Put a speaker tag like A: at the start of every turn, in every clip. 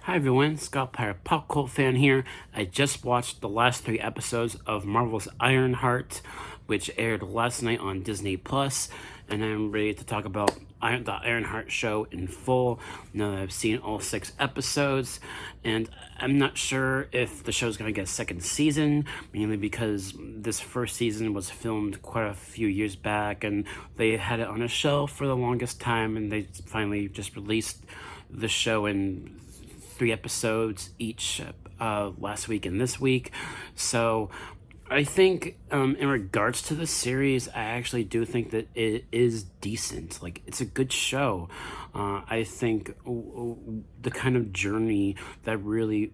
A: Hi everyone, Scott Pyre, pop cult fan here. I just watched the last 3 episodes of Marvel's IronHeart, which aired last night on Disney Plus, and I'm ready to talk about the IronHeart show in full now that I've seen all 6 episodes. And I'm not sure if the show's going to get a second season, mainly because this first season was filmed quite a few years back, and they had it on a shelf for the longest time, and they finally just released the show in 3 episodes each last week and this week. So I think in regards to the series, I actually do think that it is decent. Like, it's a good show. I think the kind of journey that Riri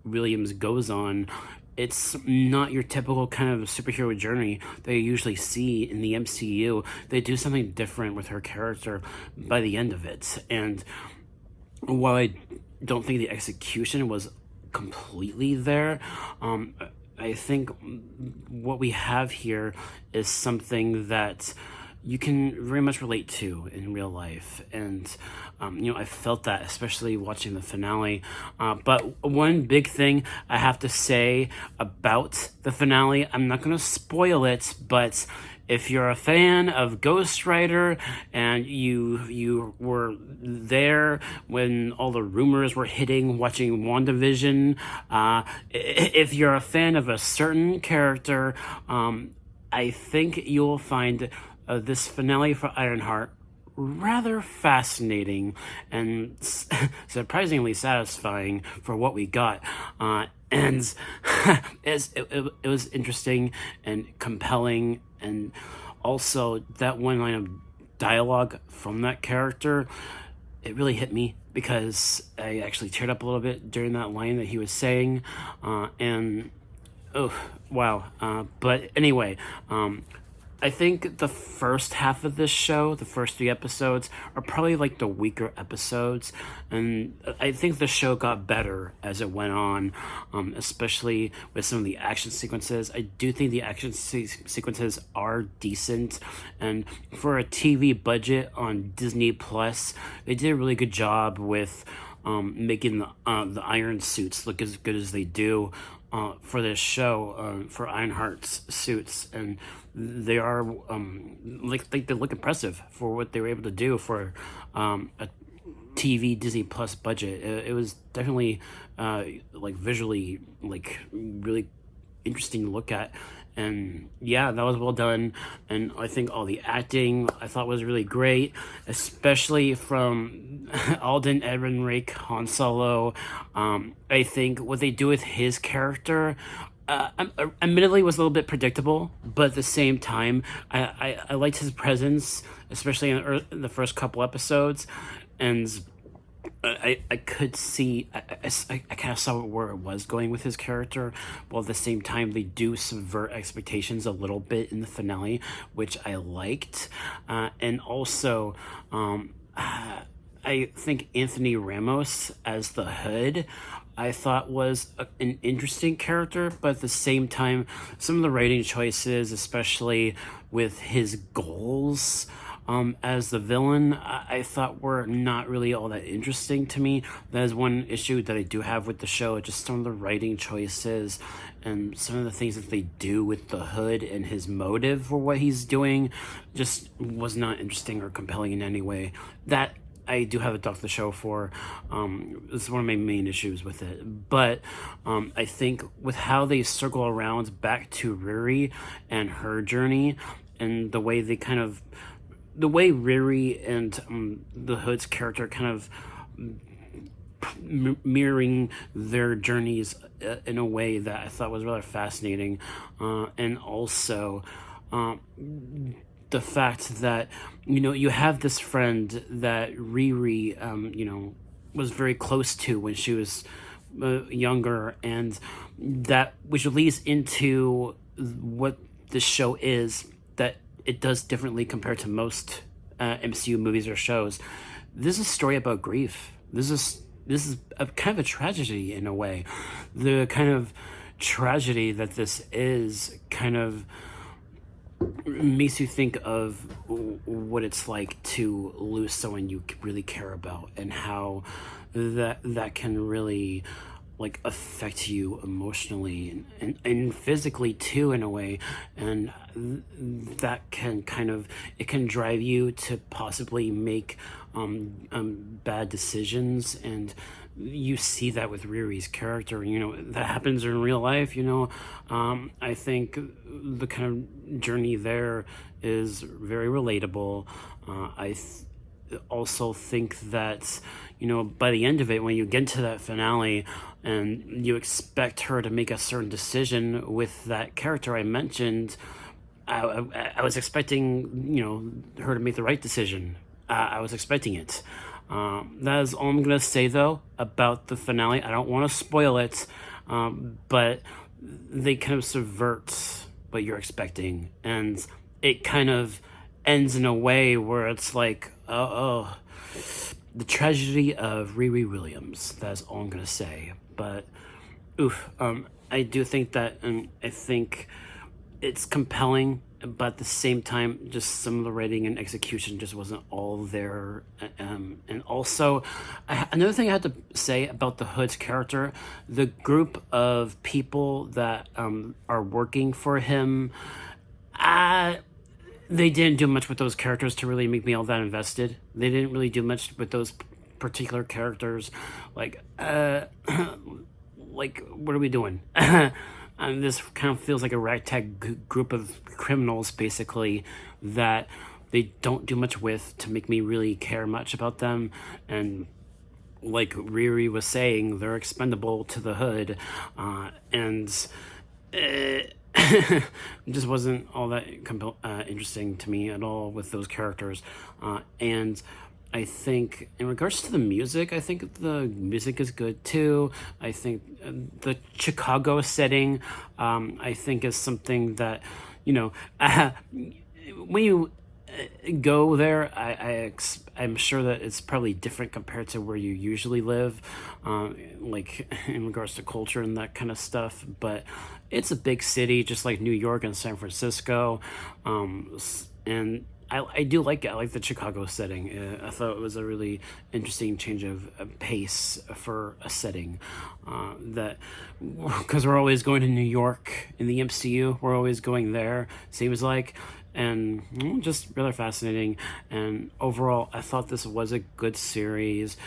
A: Williams goes on, it's not your typical kind of superhero journey that you usually see in the MCU. They do something different with her character by the end of it. And while I don't think the execution was completely there, I think what we have here is something that you can very much relate to in real life. And, I felt that, especially watching the finale. But one big thing I have to say about the finale, I'm not going to spoil it, but if you're a fan of Ghost Rider and you were there when all the rumors were hitting watching WandaVision, if you're a fan of a certain character, I think you'll find this finale for Ironheart rather fascinating and surprisingly satisfying for what we got. And it was interesting and compelling, and also that one line of dialogue from that character, it really hit me because I actually teared up a little bit during that line that he was saying, and oh wow. But anyway, I think the first half of this show, the first 3 episodes, are probably like the weaker episodes, and I think the show got better as it went on, especially with some of the action sequences. I do think the action sequences are decent, and for a TV budget on Disney Plus, they did a really good job with making the iron suits look as good as they do for this show, for Ironheart's suits, and they are like they look impressive for what they were able to do for a TV Disney Plus budget. It was definitely like visually like really interesting to look at, and yeah, that was well done. And I think all the acting I thought was really great, especially from Alden Ehrenreich, Han Solo. I think what they do with his character, admittedly, was a little bit predictable, but at the same time, I liked his presence, especially in the first couple episodes, and I could see, I kind of saw where it was going with his character, while at the same time they do subvert expectations a little bit in the finale, which I liked. And also, I think Anthony Ramos as the Hood, I thought was an interesting character, but at the same time, some of the writing choices, especially with his goals as the villain, I thought were not really all that interesting to me. That is one issue that I do have with the show, just some of the writing choices and some of the things that they do with the Hood and his motive for what he's doing just was not interesting or compelling in any way. That I do have a doc the show for. This is one of my main issues with it. But I think with how they circle around back to Riri and her journey, and the way they kind of, the way Riri and the Hood's character kind of mirroring their journeys in a way that I thought was rather fascinating, and also the fact that you have this friend that Riri was very close to when she was younger, and that which leads into what this show is, that it does differently compared to most MCU movies or shows. This is a story about grief. This is a kind of a tragedy in a way. The kind of tragedy that this is kind of makes you think of what it's like to lose someone you really care about, and how that can really like affect you emotionally and physically too, in a way. And that can kind of, it can drive you to possibly make bad decisions. And you see that with Riri's character. That happens in real life. I think the kind of journey there is very relatable. Also think that, by the end of it, when you get to that finale and you expect her to make a certain decision with that character I mentioned, I was expecting, her to make the right decision. I was expecting it. That is all I'm going to say, though, about the finale. I don't want to spoil it, but they kind of subvert what you're expecting, and it kind of ends in a way where it's like, oh, the tragedy of Riri Williams. That's all I'm going to say. But, I do think that, and I think it's compelling, but at the same time, just some of the writing and execution just wasn't all there. And also, another thing I had to say about the Hood's character, the group of people that are working for him, they didn't do much with those characters to really make me all that invested. They didn't really do much with those particular characters. Like, like, what are we doing? This kind of feels like a ragtag group of criminals, basically, that they don't do much with to make me really care much about them. And like Riri was saying, they're expendable to the Hood. And it just wasn't all that interesting to me at all with those characters. And I think in regards to the music, I think the music is good too. I think the Chicago setting, I think, is something that, when you go there, I'm sure that it's probably different compared to where you usually live, like in regards to culture and that kind of stuff. But it's a big city, just like New York and San Francisco, and I do like it. I like the Chicago setting. I thought it was a really interesting change of pace for a setting. That, because we're always going to New York in the MCU, we're always going there, seems like, and just rather fascinating. And overall, I thought this was a good series.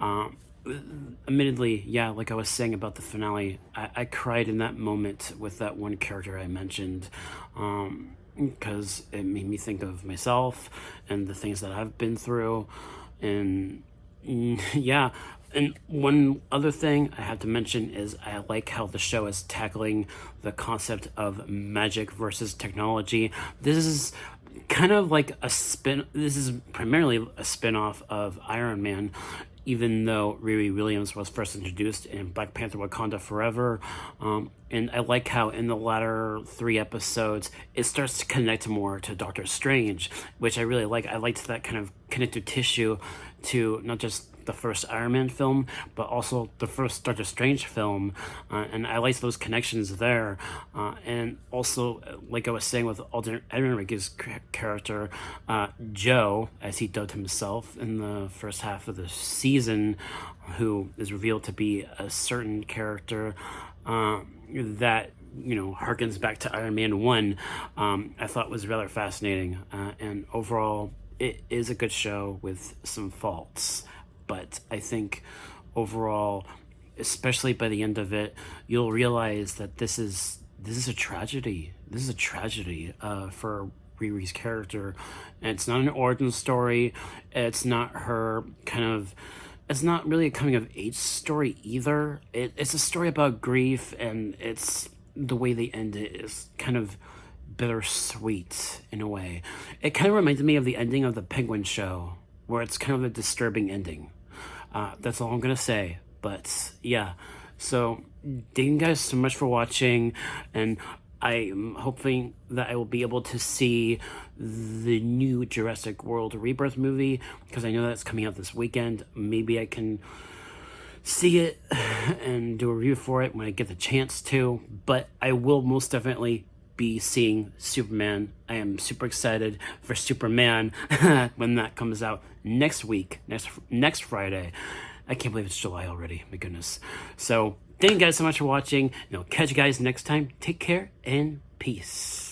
A: Admittedly, yeah, like I was saying about the finale, I cried in that moment with that one character I mentioned. Because it made me think of myself and the things that I've been through. And yeah, and one other thing I have to mention is I like how the show is tackling the concept of magic versus technology. This is kind of like this is primarily a spin-off of Iron Man, even though Riri Williams was first introduced in Black Panther Wakanda Forever. And I like how in the latter 3 episodes, it starts to connect more to Doctor Strange, which I really like. I liked that kind of connective tissue to not just the first Iron Man film, but also the first Doctor Strange film. And I liked those connections there. And also, like I was saying with Alden Ehrenreich's character, Joe, as he dubbed himself in the first half of the season, who is revealed to be a certain character that harkens back to Iron Man 1, I thought was rather fascinating. And overall, it is a good show with some faults. But I think overall, especially by the end of it, you'll realize that this is a tragedy. This is a tragedy for Riri's character. And it's not an origin story. It's not her it's not really a coming of age story either. It's a story about grief, and it's the way they end it is kind of bittersweet in a way. It kind of reminded me of the ending of the Penguin show, where it's kind of a disturbing ending. That's all I'm gonna say. But yeah, so thank you guys so much for watching, and I'm hoping that I will be able to see the new Jurassic World Rebirth movie, because I know that's coming out this weekend. Maybe I can see it and do a review for it when I get the chance to, but I will most definitely be be seeing Superman. I am super excited for Superman when that comes out next week, next Friday. I can't believe it's July already. My goodness. So thank you guys so much for watching. And I'll catch you guys next time. Take care and peace.